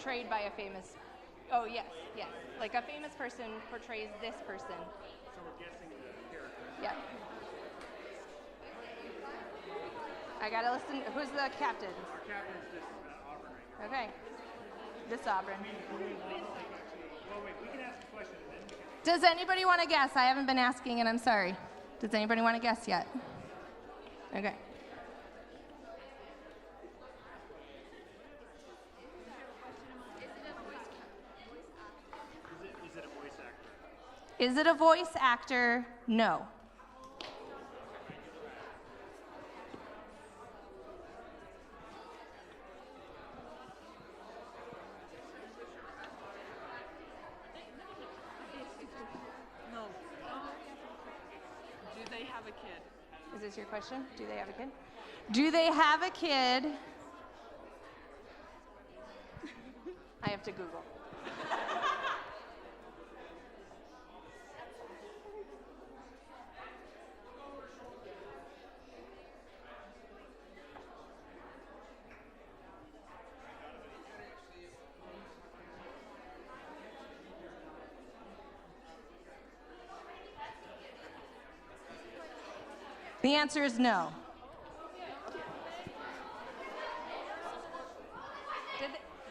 portrayed by a famous, oh yes, yes. Like a famous person portrays this person. So we're guessing the character. Yeah. I gotta listen, who's the captain? Our captain's this Auburn right Okay. This Auburn. Well, wait, we can ask a question and then we can... Does anybody want to guess? I haven't been asking and I'm sorry. Does anybody want to guess yet? Okay. Is it a voice actor? Is it a voice actor? No. No. Do they have a kid? Is this your question? Do they have a kid? Do they have a kid? I have to Google. The answer is no.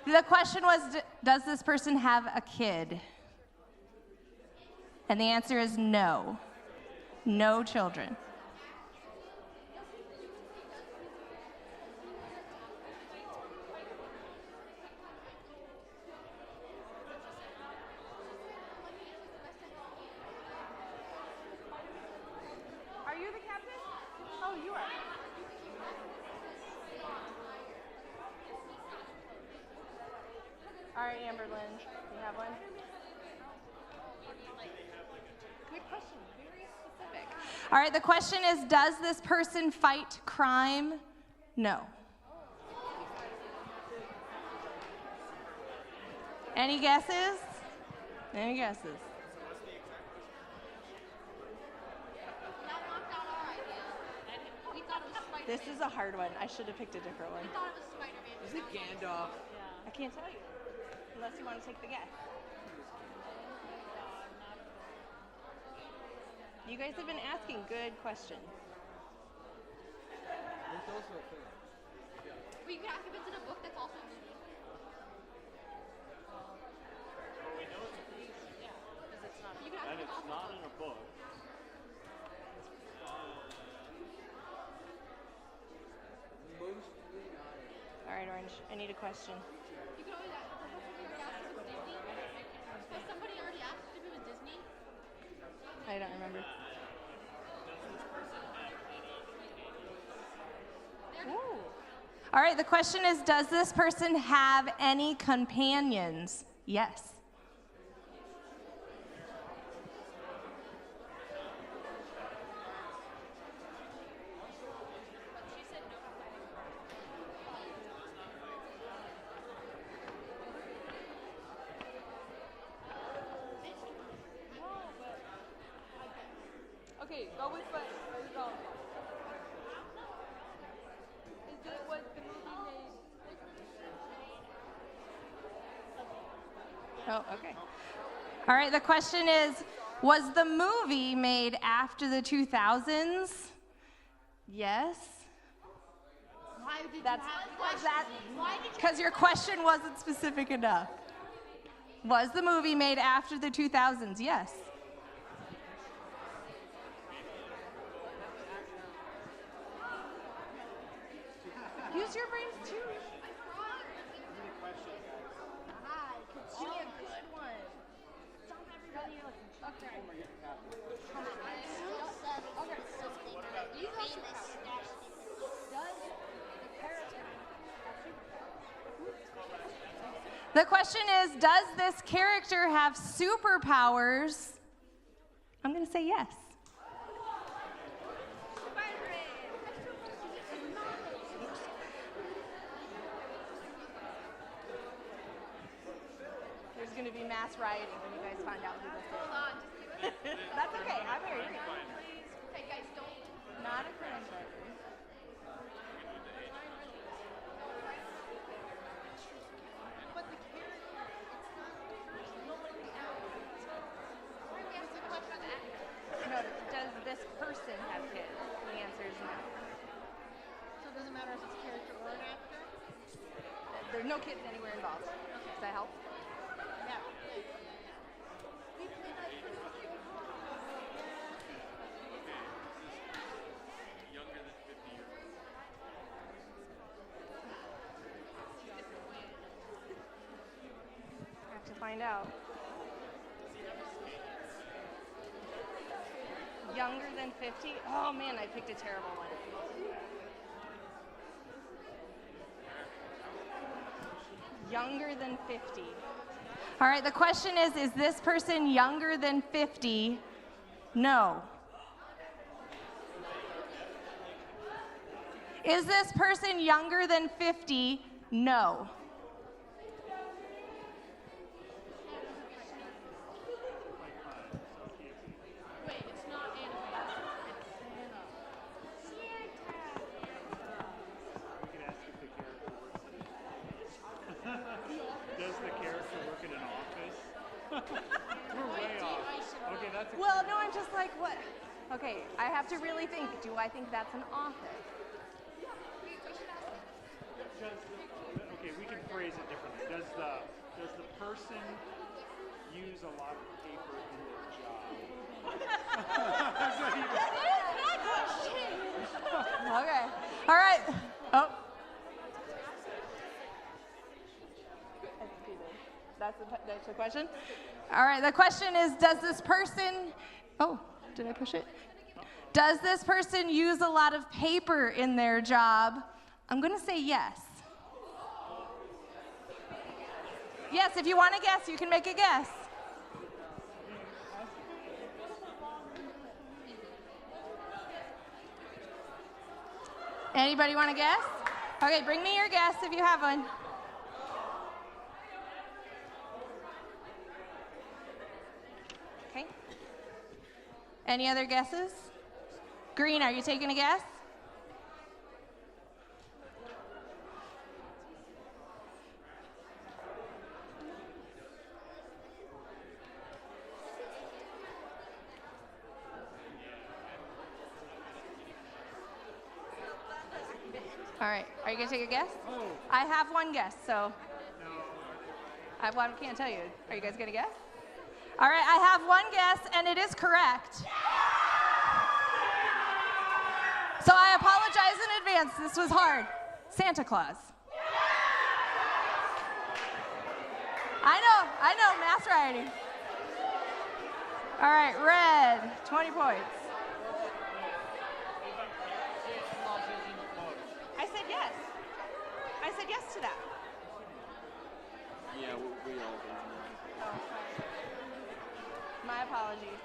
The question was, does this person have a kid? And the answer is no. No children. Are you the captain? Oh, you are. All right, Amber Lynn, you have one? Good question, very specific. All right, the question is, does this person fight crime? No. Any guesses? Any guesses? This is a hard one. I should have picked a different one. Is it Gandalf? I can't tell you, unless you want to take the guess. You guys have been asking good questions. We can ask if it's in a book that's also a movie. Well, we know it's a movie. Yeah, because it's not. You can ask And if it's also not in a book. All right, Orange, I need a question. You can always ask. The person who already asked if it was Disney. Has somebody already asked if it was Disney? I don't remember. Ooh. All right, the question is, does this person have any companions? Yes. Okay, go with what you're going for. Was the movie made? Oh, okay. All right, the question is, was the movie made after the 2000s? Yes. Why did That's that Why did you? because your question wasn't specific enough. Was the movie made after the 2000s? Yes. Use your brains too. Give me a good one. Stop everybody else. Okay. The question is, does this character have superpowers? I'm going to say yes. There's going to be mass rioting when you guys find out who this is. Hold on, just give it. That's okay. I'm here. Okay, guys, don't. Not a cranberry. But the character. There's no kids anywhere involved. Does that help? Yeah. Younger than 50 years old. I have to find out. Younger than 50? Oh man, I picked a terrible one. Younger than 50. All right, the question is this person younger than 50? No. Is this person younger than 50? No. Wait, it's not animated. It's Santa. We could ask if the character works in Does the character work in an office? We're way off. Okay, that's a Well, no, I'm just like, what? Okay, I have to really think. Do I think that's an office? Okay, we can phrase it differently. Does the person use a lot of paper in their job? Okay. All right. Oh. That's the question? All right, the question is, does this person, oh, did I push it? Does this person use a lot of paper in their job? I'm going to say yes. Yes, if you want to guess, you can make a guess. Anybody want to guess? Okay, bring me your guess if you have one. Okay. Any other guesses? Green, are you taking a guess? All right, are you gonna take a guess? Oh. I have one guess, so I can't tell you. Are you guys gonna guess? All right, I have one guess, and it is correct. So I apologize in advance. This was hard. Santa Claus. I know, math writing. All right, red, 20 points. I said yes. I said yes to that. Yeah, we all do. Oh, my apologies.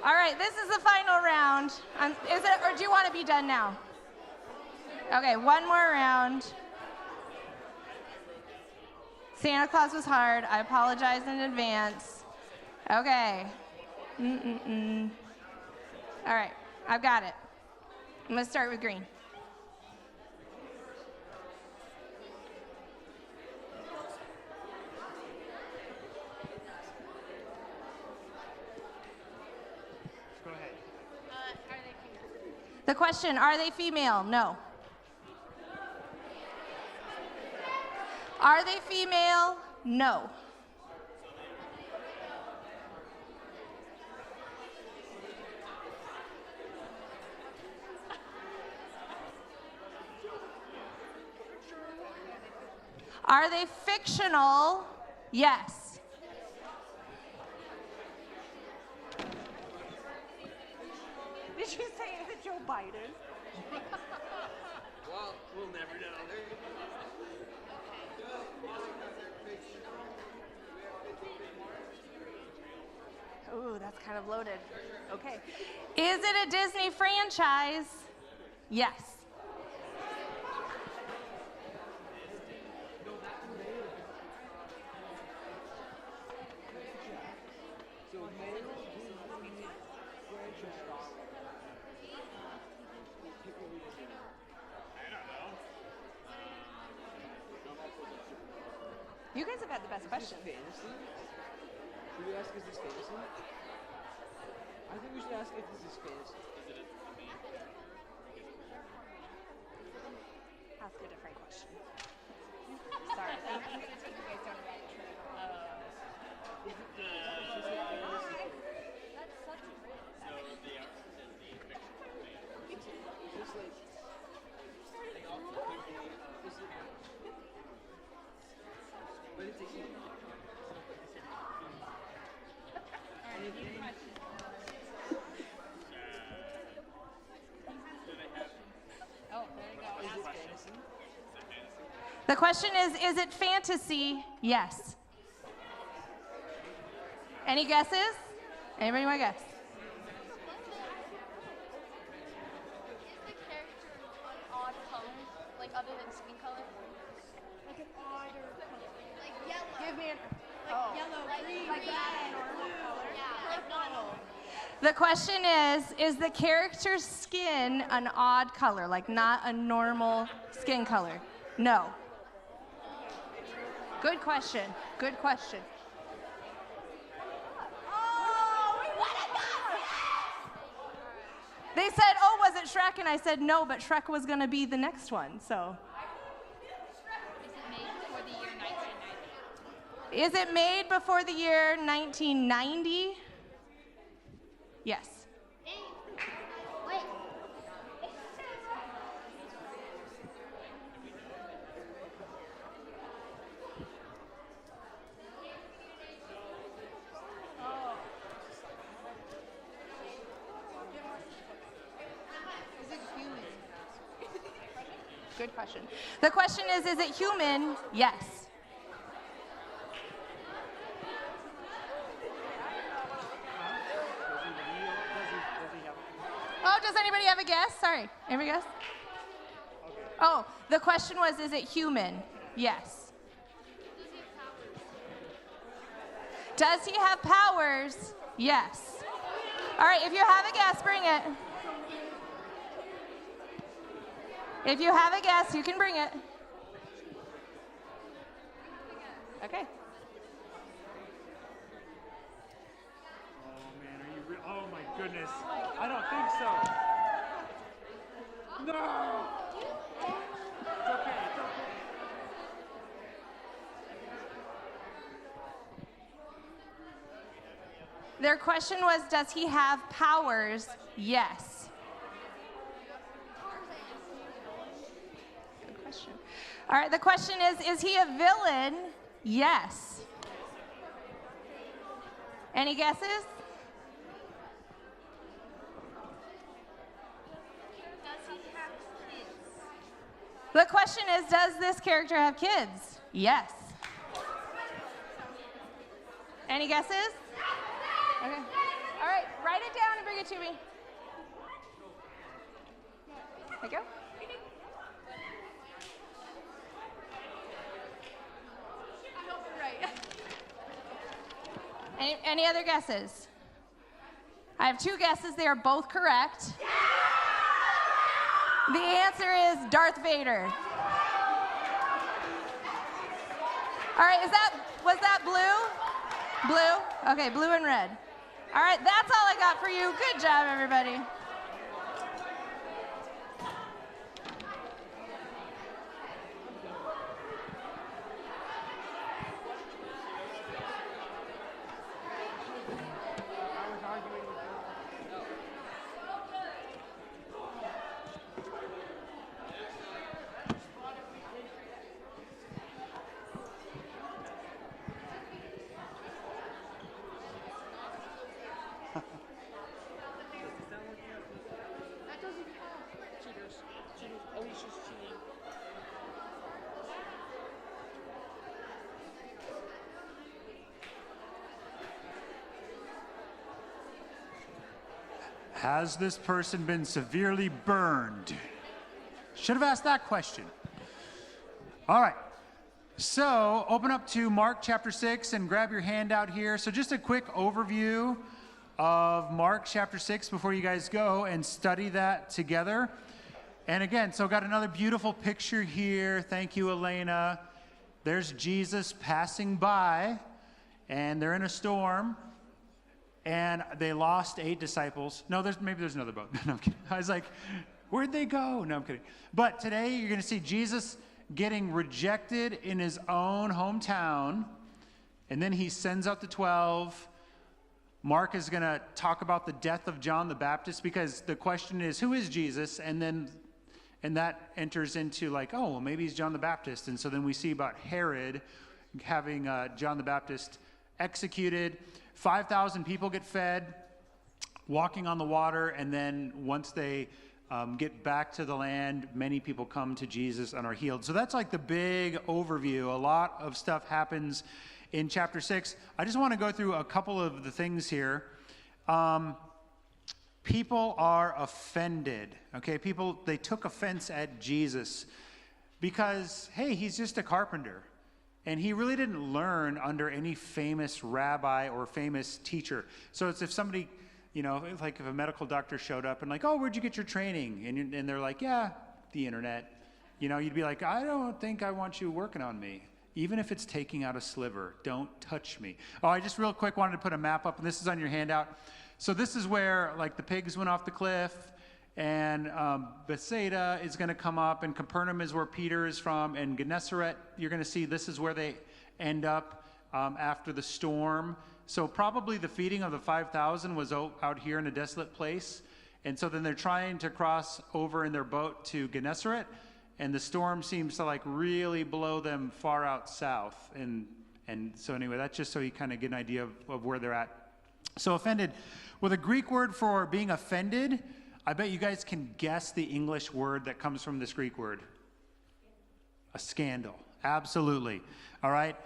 All right, this is the final round. Is it, or do you want to be done now? Okay, one more round. Santa Claus was hard. I apologize in advance. Okay. All right, I've got it. I'm gonna start with green. Go ahead. Are they female? The question, are they female? No. Are they female? No. Are they fictional? Yes. Did you say, is it Joe Biden? Well, we'll never know. Ooh, that's kind of loaded. Okay. Is it a Disney franchise? Yes. You guys have had the best questions. Fantasy? Should we ask, is this fantasy? I think we should ask if this is fantasy. Ask a different question. sorry. I'm gonna take you guys down a rabbit trail. That's such a risk. So they are is the fictional thing. Is this like? Is it? What is it? Alright, new question. Oh, there you go. Is it Ask it. fantasy? The question is it fantasy? Yes. Any guesses? Anybody want to guess? Is the character an odd color, like other than skin color? Like an odder color. Like yellow. Give me an. Like Yellow, green, like red, red or blue, blue. Yeah, like not normal. The question is the character's skin an odd color, like not a normal skin color? No. Good question. Good question. They said, oh, was it Shrek? And I said, no, but Shrek was going to be the next one, so. Is it made before the year 1990? Is it made before the year 1990? Yes. Wait. Is it human? Good question. The question is it human? Yes. Oh, does anybody have a guess? Sorry. Anybody guess? Oh, the question was, is it human? Yes. Does he have powers? Yes. All right, if you have a guess, bring it. If you have a guess, you can bring it. Okay. Oh man, are you oh my goodness. I don't think so. No! It's okay, it's okay. Their question was, does he have powers? Yes. Good question. All right, the question is he a villain? Yes. Any guesses? Does he have kids? The question is, does this character have kids? Yes. Any guesses? Okay. All right, write it down and bring it to me. There you go. I hope you're right. Any other guesses? I have two guesses. They are both correct. The answer is Darth Vader. All right, was that blue? Blue? Okay, blue and red. All right, that's all I got for you. Good job, everybody. That doesn't count. Cheaters. Cheaters. Alicia's cheating. Has this person been severely burned? Should have asked that question. All right. So open up to Mark chapter 6 and grab your handout here. So just a quick overview of Mark chapter 6 before you guys go and study that together. And again, so got another beautiful picture here. Thank you, Elena. There's Jesus passing by, and they're in a storm. And they lost 8 disciples. No, maybe there's another boat. No, I'm kidding. I was like, where'd they go? No, I'm kidding. But today you're going to see Jesus getting rejected in his own hometown, and then he sends out the 12. Mark is going to talk about the death of John the Baptist, because the question is, who is Jesus? And that enters into like, oh, well, maybe he's John the Baptist. And so then we see about Herod having John the Baptist executed. 5,000 people get fed, walking on the water, and then once they get back to the land, many people come to Jesus and are healed. So that's like the big overview. A lot of stuff happens in chapter 6. I just want to go through a couple of the things here. People are offended, okay? People, they took offense at Jesus because, hey, he's just a carpenter. And he really didn't learn under any famous rabbi or famous teacher. So it's if somebody, you know, like if a medical doctor showed up and like, oh, where'd you get your training? And they're like, yeah, the internet. You know, you'd be like, I don't think I want you working on me. Even if it's taking out a sliver, don't touch me. Oh, I just real quick wanted to put a map up, and this is on your handout. So this is where like the pigs went off the cliff, and Bethsaida is going to come up, and Capernaum is where Peter is from, and Gennesaret, you're going to see this is where they end up after the storm. So probably the feeding of the 5,000 was out here in a desolate place, and so then they're trying to cross over in their boat to Gennesaret, and the storm seems to like really blow them far out south. And so anyway, that's just so you kind of get an idea of where they're at. So offended. Well, the Greek word for being offended, I bet you guys can guess the English word that comes from this Greek word. A scandal. Absolutely. All right.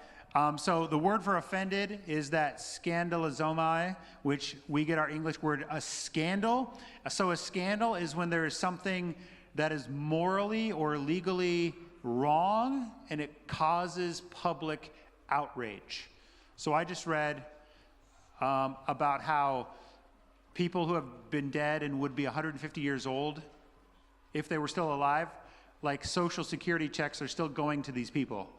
So the word for offended is that scandalizomai, which we get our English word a scandal. So a scandal is when there is something that is morally or legally wrong, and it causes public outrage. So I just read about how people who have been dead and would be 150 years old, if they were still alive, like Social Security checks are still going to these people.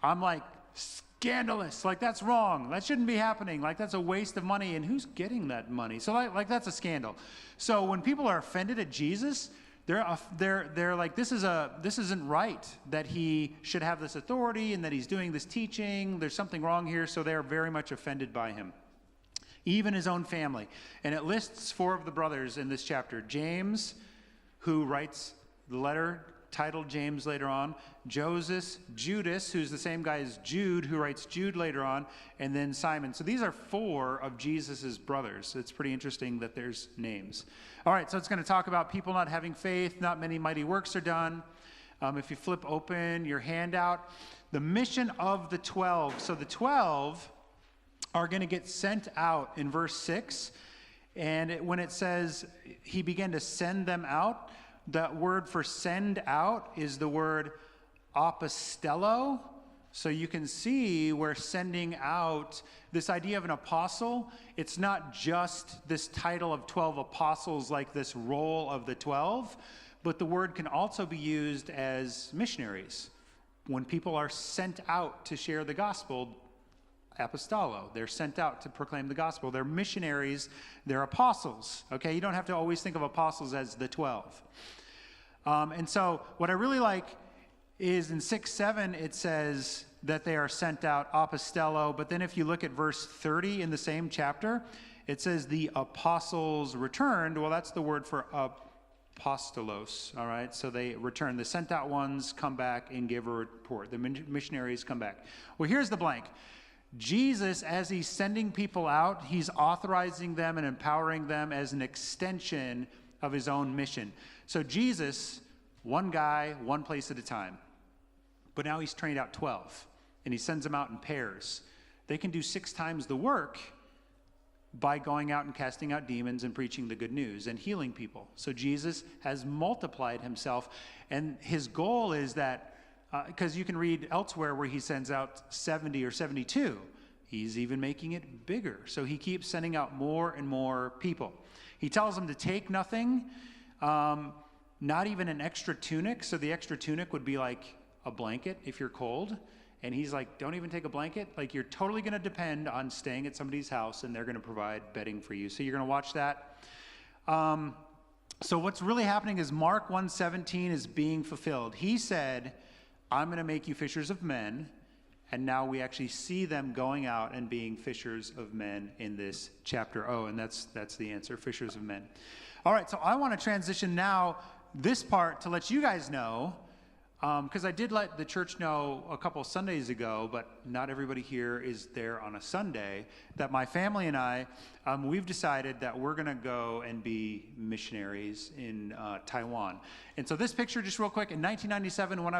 I'm like, scandalous, like that's wrong, that shouldn't be happening, like that's a waste of money, and who's getting that money? So like that's a scandal. So when people are offended at Jesus, they're like, this isn't right that he should have this authority and that he's doing this teaching. There's something wrong here. So they're very much offended by him, even his own family. And it lists 4 of the brothers in this chapter: James, who writes the letter titled James later on; Joseph, Judas, who's the same guy as Jude, who writes Jude later on; and then Simon. So these are 4 of Jesus's brothers. It's pretty interesting that there's names. All right, so it's going to talk about people not having faith, not many mighty works are done. If you flip open your handout, the mission of the 12. So the 12 are going to get sent out in verse 6. And when it says he began to send them out, that word for send out is the word apostello. So you can see where sending out, this idea of an apostle, it's not just this title of 12 apostles, like this role of the 12, but the word can also be used as missionaries. When people are sent out to share the gospel, apostolo, they're sent out to proclaim the gospel. They're missionaries, they're apostles. Okay, you don't have to always think of apostles as the 12. And so what I really like is in 6-7, it says that they are sent out apostello. But then if you look at verse 30 in the same chapter, it says the apostles returned. Well, that's the word for apostolos, all right? So they return. The sent out ones come back and give a report. The missionaries come back. Well, here's the blank. Jesus, as he's sending people out, he's authorizing them and empowering them as an extension of his own mission. So Jesus, one guy, one place at a time. But now he's trained out 12, and he sends them out in pairs. They can do 6 times the work by going out and casting out demons and preaching the good news and healing people. So Jesus has multiplied himself, and his goal is that, because you can read elsewhere where he sends out 70 or 72. He's even making it bigger. So he keeps sending out more and more people. He tells them to take nothing, not even an extra tunic. So the extra tunic would be like a blanket if you're cold. And he's like, don't even take a blanket. Like, you're totally going to depend on staying at somebody's house, and they're going to provide bedding for you. So you're going to watch that. So what's really happening is Mark 1:17 is being fulfilled. He said, I'm going to make you fishers of men. And now we actually see them going out and being fishers of men in this chapter O, and that's the answer, fishers of men. All right, so I want to transition now this part to let you guys know, because I did let the church know a couple Sundays ago, but not everybody here is there on a Sunday, that my family and I, we've decided that we're going to go and be missionaries in Taiwan. And so this picture, just real quick, in 1997, when I was